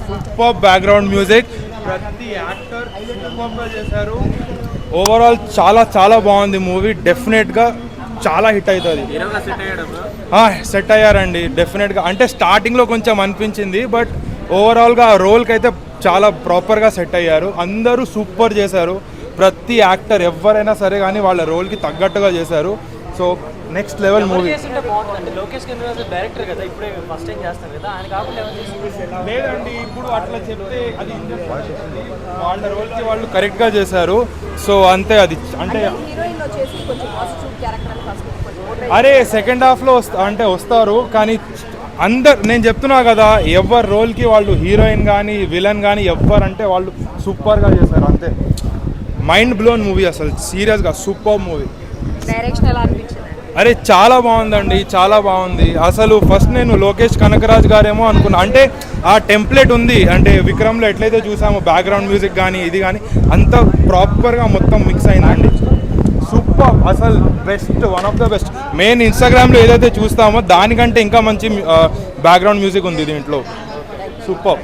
Super background music, ప్రతి actor సూపర్గా చేశారు. ఓవరాల్ చాలా చాలా బాగుంది మూవీ. డెఫినెట్గా చాలా హిట్ అవుతుంది. సెట్ అయ్యారండి డెఫినెట్గా. అంటే స్టార్టింగ్లో కొంచెం అనిపించింది, బట్ ఓవరాల్గా ఆ రోల్కి అయితే చాలా ప్రాపర్గా సెట్ అయ్యారు. అందరూ సూపర్ చేశారు. ప్రతి యాక్టర్ ఎవరైనా సరే కానీ వాళ్ళ రోల్కి తగ్గట్టుగా చేశారు. So next level movie. లేదండి, ఇప్పుడు అట్లా చెప్తే అది వాళ్ళ రోల్కి వాళ్ళు కరెక్ట్గా చేశారు. సో అంతే. అది అంటే అరే సెకండ్ హాఫ్లో అంటే వస్తారు, కానీ అందరు నేను చెప్తున్నా కదా, ఎవరి రోల్కి వాళ్ళు హీరోయిన్ కానీ విలన్ కానీ ఎవరంటే వాళ్ళు సూపర్గా చేశారు. అంతే, మైండ్ బ్లోన్ మూవీ అసలు. సీరియస్గా సూపర్ మూవీ. అరే చాలా బాగుందండి, చాలా బాగుంది అసలు. ఫస్ట్ నేను లోకేష్ కనకరాజ్ గారేమో అనుకున్నా. అంటే ఆ టెంప్లెట్ ఉంది, అంటే విక్రమ్లో ఎట్లయితే చూసామో బ్యాక్గ్రౌండ్ మ్యూజిక్ కానీ ఇది కానీ అంత ప్రాపర్గా మొత్తం మిక్స్ అయిందండి. సూపర్ అసలు, best, one of the best. Main ఇన్స్టాగ్రామ్లో ఏదైతే చూస్తామో దానికంటే ఇంకా మంచి బ్యాక్గ్రౌండ్ మ్యూజిక్ ఉంది దీంట్లో. సూపర్.